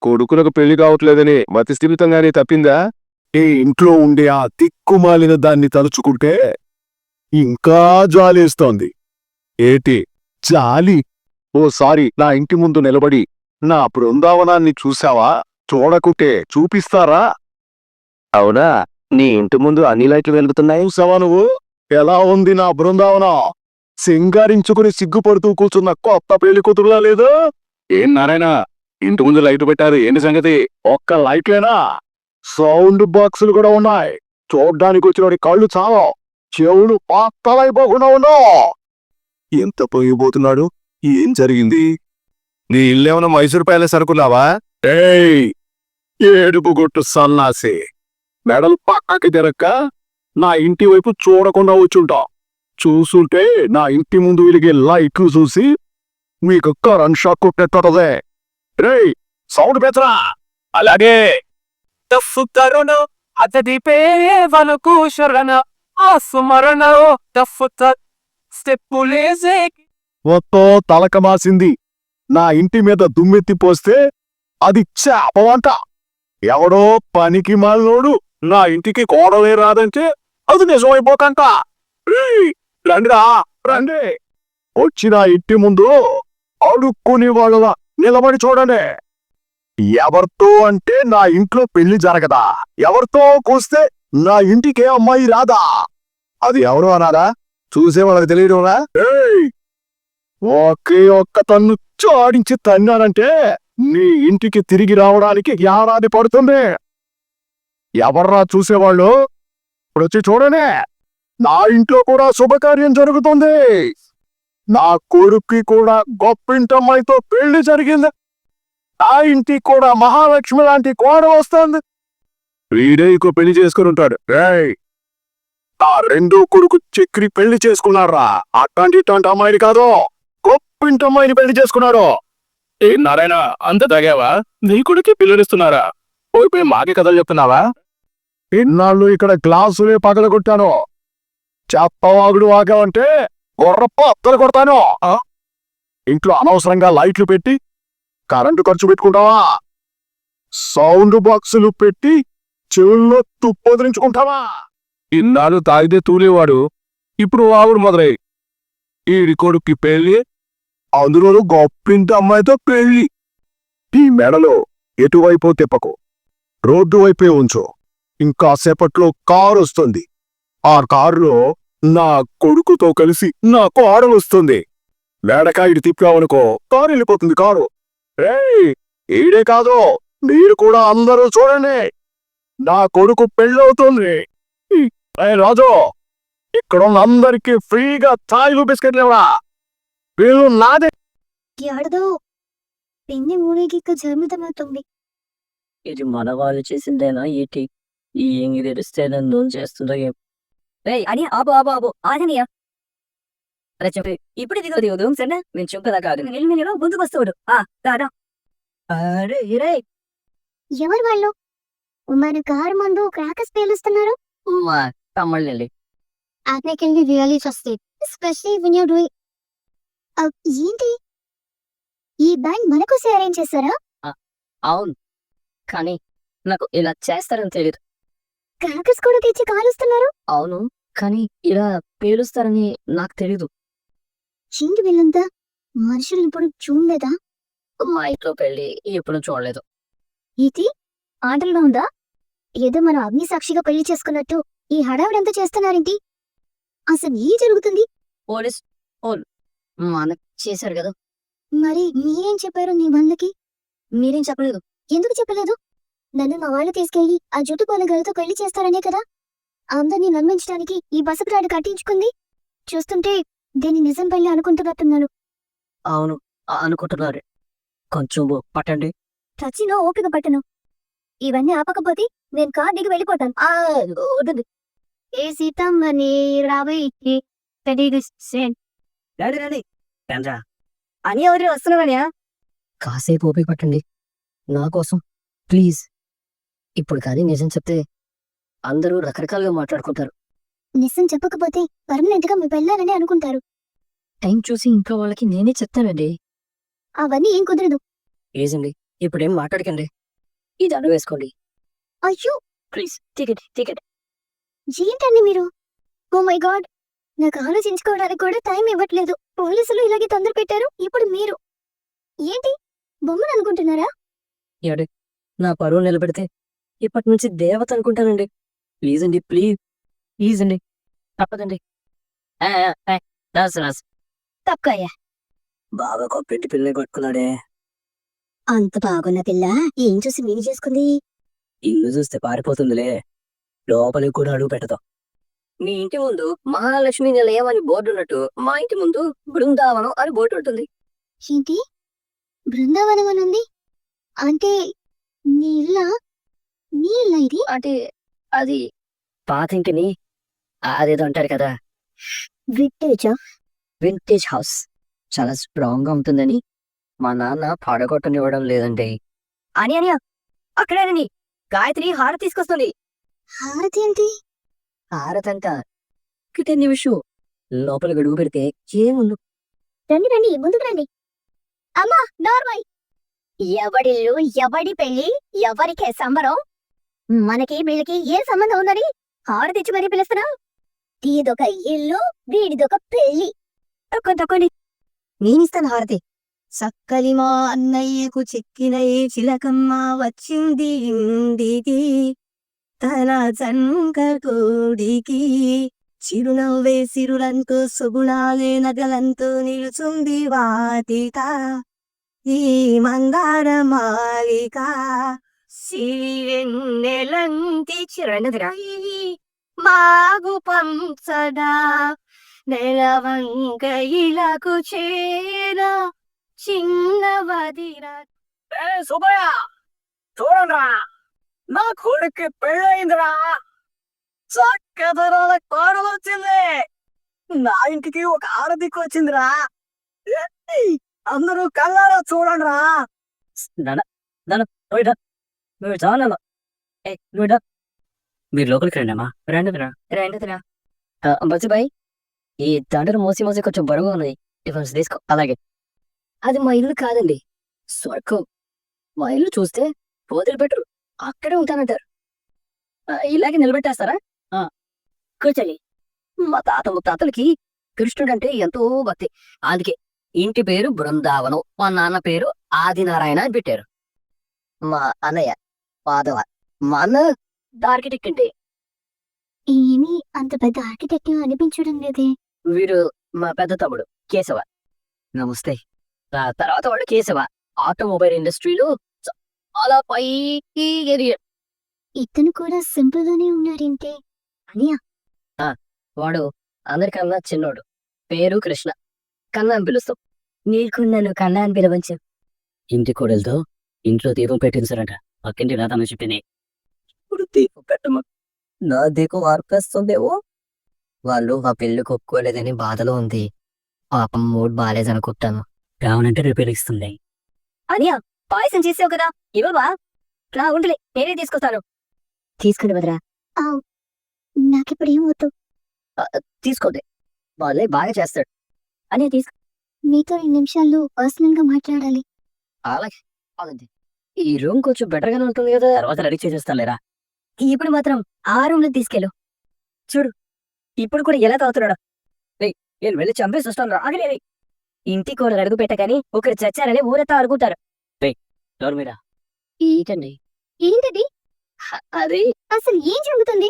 కొడుకులకు పెళ్లి కావట్లేదని మతిస్థిమితంగానే తప్పిందా? ఈ ఇంట్లో ఉండే ఆ తిక్కుమాలిన దాన్ని తలుచుకుంటే ఇంకా జాలేస్తోంది. ఏటి జాలి? ఓసారి నా ఇంటి ముందు నిలబడి నా బృందావనాన్ని చూశావా? చూడకుంటే చూపిస్తారా? అవునా? నీ ఇంటి ముందు అన్ని లైట్లు వెలుగుతున్నాయి. చూసావా నువ్వు? ఎలా ఉంది నా బృందావనం? సింగారించుకుని సిగ్గుపడుతూ కూర్చున్న కొత్త పెళ్లి కూతురులా లేదు? ఏం నారాయణ, ఇంటి ముందు లైట్ పెట్టారు, ఏంటి సంగతి? ఒక్క లైట్లేనా? సౌండ్ బాక్సులు కూడా ఉన్నాయి. చూడ్డానికి వచ్చిన కళ్ళు చావో, చెవులు పాత్తలైపోకుండా ఉండవు. ఎంత పోయిపోతున్నాడు? ఏం జరిగింది? నీ ఇల్లేమన్నా మైసూర్ ప్యాలెస్ అనుకున్నావా? ఏయ్, ఏడుపు గొట్టు సన్నాసి, మెడలు పక్కకి తిరక్క నా ఇంటి వైపు చూడకుండా వచ్చుంటా. చూసుంటే నా ఇంటి ముందు వెలిగే లైట్లు చూసి మీకు కరెంట్ షాక్ కొట్టేట్టదే. రేయ్, సౌండ్ పెంచరా. అలాగే తప్పుతారును అతడి పేవలకు శరణ ఆ సుమరణ తప్పుత స్టెప్పులేసే మొత్తం తలక మాసింది. నా ఇంటి మీద దుమ్మెత్తి పోస్తే అది చేపవంట. ఎవడో పనికి మాలినోడు నా ఇంటికి కోడలే రాదంటే అది నిజమైపోకంట. రండిరా, రండి. వచ్చి నా ఇంటి ముందు అడుక్కుని వాళ్ళ నిలబడి చూడండి. ఎవరితో అంటే నా ఇంట్లో పెళ్లి జరగదా? ఎవరితో కూస్తే నా ఇంటికే అమ్మాయి రాదా? అది ఎవరు అనారా? చూసే వాళ్ళకి తెలియడురా. ఒకే ఒక్క తన్ను చాడించి తన్నానంటే నీ ఇంటికి తిరిగి రావడానికి ఏడాది పడుతుంది. ఎవర్రా చూసేవాళ్ళు? ఇప్పుడొచ్చి చూడనే. నా ఇంట్లో కూడా శుభకార్యం జరుగుతుంది. నా కొడుక్కి కూడా గొప్పింటమ్మాయితో పెళ్లి జరిగింది. నా ఇంటికి కూడా మహాలక్ష్మి లాంటి కోడ వస్తుంది. వీడే ఇంకో పెళ్లి చేసుకుని ఉంటాడు. నా రెండో కొడుకు చక్రి పెళ్లి చేసుకున్నారా? అట్లాంటి ఇట్లాంటి అమ్మాయిని కాదు, గొప్పింటమ్మాయిని పెళ్లి చేసుకున్నాడు. ఏ నారాయణ, అంత తాగావా? నీ కొడుకు పిల్లలిస్తున్నారా? పోయిపోయి మాకే కథలు చెప్తున్నావా? ఇన్నాళ్ళు ఇక్కడ గ్లాసులే పగలగొట్టాను. చెప్పవాగుడు వాగావంటే గొర్రప్ప అత్తలు కొడతాను. ఇంట్లో అనవసరంగా లైట్లు పెట్టి కరెంటు ఖర్చు పెట్టుకుంటావా? సౌండ్ బాక్సులు పెట్టి చెవుల్లో తుప్పొదిలించుకుంటావా? ఇన్నాళ్ళు తాగితే తూలేవాడు, ఇప్పుడు వాగుడు మొదలై. ఈడి కొడుక్కి పెళ్లి, అందులో గొప్పింటి అమ్మాయితో పెళ్లి. ఈ మెడలో ఎటువైపో తిప్పకు, రోడ్డు వైపే ఉంచు. ఇంకాసేపట్లో కారు వస్తుంది. ఆ కారులో నా కొడుకుతో కలిసి నా కోడలు వస్తుంది. వేడకాయడు తిప్పావనుకో కారు వెళ్ళిపోతుంది. కారు ఈడే కాదు, మీరు కూడా అందరూ చూడండి. నా కొడుకు పెళ్ళవుతుంది. రాజు, ఇక్కడున్న అందరికీ ఫ్రీగా ఛాయలు బిస్కెట్లు ఇవ్వరా? వీళ్ళు నాదే. ಯಾರ್ದೋ పెళ్లి ఊరేగిక జరుగుతుంది. ఇది మన వాళ్ళు చేసిందేనా ఏంటి? ఏంగి తెలిస్తే నన్ను చేస్తుందో ఏం. అని ఆబు ఆబు ఆబు ఆగనియా. అరే చెప్పి ఇప్పుడు దిగదు సరేనా? నేను చుంకదా కాదు. నిల్మినిలో ముందుకు వస్తాడు. దాదా అరే ఇరే ఎవరు వాళ్ళు? మన కారు ముందు క్రాకర్స్ పేలుస్తున్నారు. మా తమ్ముళ్ళండి. I can be really trusted, especially when you're doing. ఏంటి ఈ బ్యాండ్ మన కోసం అరేంజ్ చేశారా? అవును, కానీ నాకు ఇలా చేస్తారని తెలియదు. క్రాకర్స్ కూడా తెచ్చి కాలుస్తున్నారు. అవును, కానీ ఇలా పేలుస్తారని నాకు తెలీదు. ఏంటి వీళ్ళంతా మనుషులు ఇప్పుడు చూడలేదా? మా ఇంట్లో పెళ్లి ఎప్పుడు చూడలేదు. ఇది ఆటల్లో ఉందా? ఏదో మనం అగ్ని సాక్షిగా పెళ్లి చేసుకున్నట్టు ఈ హడావిడంతా చేస్తున్నారేంటి? అసలు ఏం జరుగుతుంది? పోలీస్ మనకు చేశారు కదా. మరి మీరేం చెప్పారు నీ బంధుకి? మీరేం చెప్పలేదు. ఎందుకు చెప్పలేదు? నన్ను మా వాళ్ళు తీసుకెళ్లి ఆ జుట్టుకోల గలతో పెళ్లి చేస్తారనే కదా అందరినీ నమ్మించడానికి ఈ బసకురాడు కట్టించుకుంది. చూస్తుంటే దీన్ని నిజం పెళ్లి అనుకుంటున్నట్టున్నాను. అవును అనుకుంటున్నారు. కొంచెం పట్టండి. చచ్చినో ఓపిక పట్టను. ఇవన్నీ ఆపకపోతే నేను కార్ దిగి వెళ్ళిపోతాను. ఏ సీతమ్మని రాబోయి అని ఎవరు వస్తున్నావా? కాసేపు ఓపిక పట్టండి నా కోసం ప్లీజ్. ఇప్పుడు కానీ నిజం చెప్తే అందరూ రకరకాలుగా మాట్లాడుకుంటారు. నిజం చెప్పకపోతే పర్మనెంట్ గా మీ పెళ్ళాలని అనుకుంటారు. టైం చూసి ఇంట్లో వాళ్ళకి నేనే చెప్తానండి. అవన్నీ ఏం కుదరదు. ఏజండి ఇప్పుడేం మాట్లాడకండి ఈ దండ వేసుకోండి అయ్యో ప్లీజ్ టికెట్ టికెట్ ఏంటండి మీరు? ఓ మై గాడ్, నాకు ఆలోచించుకోవడానికి కూడా టైం ఇవ్వట్లేదు. పోలీసులు ఇలాగే తొందర పెట్టారు, ఇప్పుడు మీరు ఏంటి బొమ్మను అనుకుంటున్నారా? ఏడు నా పరువు నిలబెడితే ఇప్పటి నుంచి దేవత అనుకుంటానండి. ప్లీజ్ అండి ప్లీజ్ అండి తప్పదండి. రాసు తప్పయ్యా. బాగా కొప్పెట్టి పిల్లనే కొట్టుకున్నాడే. అంత బాగున్న పిల్ల ఏం చూసి మీరు చేసుకుంది? ఇల్లు చూస్తే పారిపోతుందిలే, లోపలికి కూడా అడుగు పెట్టదు. మీ ఇంటి ముందు మహాలక్ష్మి నిలయం అని బోర్డు ఉన్నట్టు మా ఇంటి ముందు బృందావనం అని బోర్డు ఉంటుంది. ఏంటి బృందావనం అని ఉంది? అంటే నీ ఇల్లా? నీ ఇల్లా ఇది? అంటే అది పాత ఇంటిని అదేదో అంటారు కదా, వింటేజా? వింటేజ్ హౌస్ చాలా స్ట్రాంగ్ గా ఉంటుందని మా నాన్న పాడగొట్టనివ్వడం లేదండి. అని అని అక్కడేనండి గాయత్రి హారతి తీసుకొస్తుంది. హారతి ఏంటి? హారతంట కిటే నిమిషం లోపల గడుగు పెడితే ఏముండు. రండి రండి, ముందుకు రండి. అమ్మా నార్మల్. ఎవడిల్లు ఎవడి పెళ్లి ఎవరికే సంబరం? మనకి వీళ్ళకి ఏ సంబంధం ఉందని హారతి ఇచ్చి మరీ పిలుస్తున్నాం? దీదొక ఇల్లు, వీడిదొక పెళ్లి. తక్కువ నేనిస్తాను హారతి. సక్కలి మా అన్నయ్యకు చెక్కిన ఏ చిలకమ్మ వచ్చింది ఇంటికి, తన చంక కోడికి చిరునవ్వే సిరులంతో సుగుణాలే నగలంతో నిలుచుంది వాటిక ఈ మందార మాలిక సిరివెన్నెలంటి చిరణదిరాయి మాగు పంచదా నెలవంక ఇలాకు చేర చిన్నవదిరా. సుబ్బయ్య చూడండిరా, నా కొడుక్కి పెళ్ళయిందిరా, చక్కదరాల కోడలు వచ్చింది, నా ఇంటికి ఒక ఆడదిక్కు వచ్చిందిరా, అందరూ కళ్ళారా చూడండిరా. నువ్వు చాలా మీరు లోపలికి రండమ్మా. రండిరా బస్సుబాయ్, ఈ దండలు మోసి కొంచెం బరువుగా ఉన్నాయి, టిఫిన్స్ తీసుకో. అలాగే. అది మా ఇల్లు కాదండి, స్వర్గం. మా ఇల్లు చూస్తే పోతులు పెట్టరు, అక్కడే ఉంటానంటారు. ఇలాగే నిలబెట్టేస్తారా? కూర్చోండి. మా తాత ముత్తాతలకి కృష్ణుడంటే ఎంతో భక్తి, అందుకే ఇంటి పేరు బృందావనం, మా నాన్న పేరు ఆదినారాయణ అని పెట్టారు. మా అన్నయ్య మాధవ, మా అన్న ఆర్కిటెక్ట్ అండి. ఏమీ అంత పెద్ద ఆర్కిటెక్ట్ అనిపించడం లేదే. వీడు మా పెద్ద తమ్ముడు కేశవ. నమస్తే. తర్వాత వాడు కేశవ ఆటోమొబైల్ ఇండస్ట్రీలో చాలా పైకి ఎదిగాడు. ఇతను కూడా సింపుల్ గానే ఉన్నారేంటి? అనియా వాడు అందరికన్నా చిన్నోడు, పేరు కృష్ణ. కన్నా అని పిలుస్తాం. నీకు నన్ను కన్నా అని పిలవచ్చు. ఇంటి కోడలతో ఇంట్లో దీపం పెట్టించారంట, పక్కింటి రాతను చెప్పింది. ఇప్పుడు దీపం పెట్టమ నా దీపం ఆర్పేస్తుందేమో. వాళ్ళు ఆ పెళ్లికి ఒప్పుకోలేదని బాధలో ఉంది. పాపం మూడ్ బాగాలేదనుకుంటాను. కావనంటే రేపు వెలిగిస్తుంది. అనియా పాయసం చేసావు కదా, ఇవ్వవా? నా ఉంటలే, నేనే తీసుకొస్తాను. తీసుకుని వదరా. నాకిప్పుడు ఏం వద్దు. తీసుకోదే, వాళ్ళే బాగా చేస్తాడు. అని తీసుకో. మీతో 2 నిమిషాల్లో పర్సనల్ గా మాట్లాడాలి. అలాగే అలాగే. ఈ రూమ్ కొంచెం బెటర్ గానే ఉంటుంది కదా, తర్వాత రెడీ చేసేస్తాలేరా. ఇప్పుడు మాత్రం ఆ రూమ్ లో తీసుకెళ్ళు. చూడు ఇప్పుడు కూడా ఎలా తాగుతున్నాడు. నేను వెళ్ళి చంపేసి వస్తాను. ఆగలే, ఇంటి కూడా అడుగు పెట్టగాని ఒకరు చచ్చారని ఊరంతా అనుకుంటారు. డోర్ మీద ఏంటండి? ఏంటది? అది అసలు ఏం జరుగుతుంది?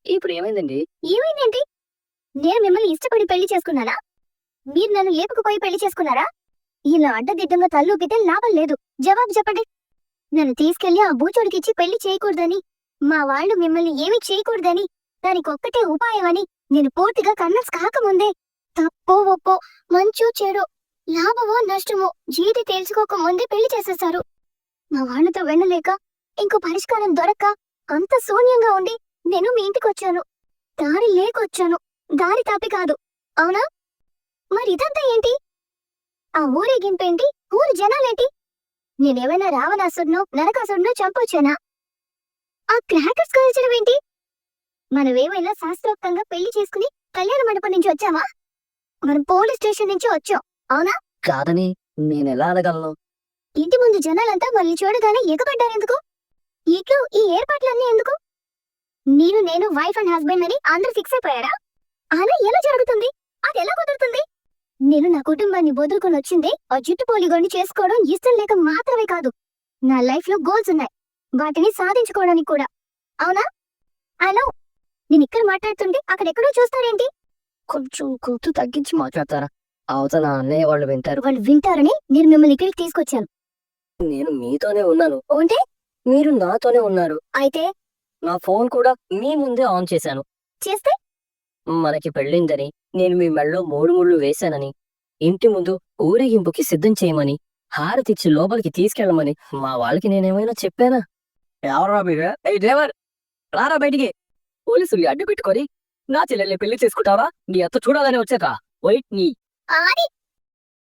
ఇప్పుడు ఏమైందండి? ఏమైందేంటి? నేను మిమ్మల్ని ఇష్టపడి పెళ్లి చేసుకున్నానా? మీరు నన్ను లేపుకుపోయి పెళ్లి చేసుకున్నారా? ఇలా అడ్డదిడ్డంగా తల్లూపితే లాభం లేదు. జవాబు చెప్పండి. నన్ను తీసుకెళ్లి ఆ బూచోడికిచ్చి పెళ్లి చేయకూడదని, మా వాళ్ళు మిమ్మల్ని ఏమీ చేయకూడదని, దానికి ఒక్కటే ఉపాయం అని నేను పూర్తిగా కన్విన్స్ కాకముందే తప్పో ఒప్పో, మంచో చెడో, లాభమో నష్టమో జీతి తెలుసుకోక ముందే పెళ్లి చేసేశారు. మా వాళ్ళతో వెళ్ళలేక, ఇంకో పరిష్కారం దొరక్క, అంత శూన్యంగా ఉండి నేను మీ ఇంటికొచ్చాను. దారి లేకొచ్చాను, దారి తాపి కాదు. అవునా? మరి ఇదంతా ఏంటి? ఆ ఊరేగింపేంటి? ఊరి జనాలేంటి? నేనేమైనా రావణాసుడినో నరకాసుడినో చంపొచ్చానా? ఆ క్రాకర్స్ కాల్చడం ఏంటి? మనమేమైనా శాస్త్రోక్తంగా పెళ్లి చేసుకుని కళ్యాణ మండపం నుంచి వచ్చామా? మనం పోలీస్ స్టేషన్ నుంచి వచ్చాం, అవునా? కాదని నేను ఎలా అనగలను? ఇంటి ముందు జనాలంతా వాళ్ళని చూడగానే ఎగబడ్డారెందుకు? ఇంట్లో ఈ ఏర్పాట్లన్నీ ఎందుకు? నేను వైఫ్ అండ్ హస్బెండ్ అని అందరూ ఫిక్స్ అయిపోయారా? అలా ఎలా జరుగుతుంది? అది ఎలా కుదురుతుంది? నేను నా కుటుంబాన్ని వదులుకొని వచ్చిందే ఆ జుట్టు పోలిగోని చేసుకోవడం ఇష్టం లేక మాత్రమే కాదు. నా లైఫ్ లో గోల్స్ ఉన్నాయి, వాటిని సాధించుకోవడానికి కూడా. అవునా? హలో, నేను ఇక్కడ మాట్లాడుతుంటే అక్కడెక్కడో చూస్తారేంటి? కొంచెం గొంతు తగ్గించి మాట్లాడతారా? అవతల అన్నయ్య వాళ్ళు వింటారు. వాళ్ళు వింటారని నేను మిమ్మల్ని ఇక్కడికి తీసుకొచ్చాను. నేను మీతోనే ఉన్నాను, అంటే మీరు నాతోనే ఉన్నారు. అయితే నా ఫోన్ కూడా మీ ముందే ఆన్ చేశాను. చేస్తే మనకి పెళ్ళిందని, నేను మీ మెళ్ళలో 3 ముళ్ళు వేశానని, ఇంటి ముందు ఊరేగింపుకి సిద్ధం చేయమని, హారతిచ్చి లోపలికి తీసుకెళ్ళమని మా వాళ్ళకి నేనేమైనా చెప్పానా? ఎవరా మీరు? ఏ డ్రైవర్, రారా బయటికి. పోలీసులు అడ్డు పెట్టుకొని నా చెల్లెల్ని పెళ్లి చేసుకుంటావా? నీ అత్త చూడాలని వచ్చాక వైట్ నీ అది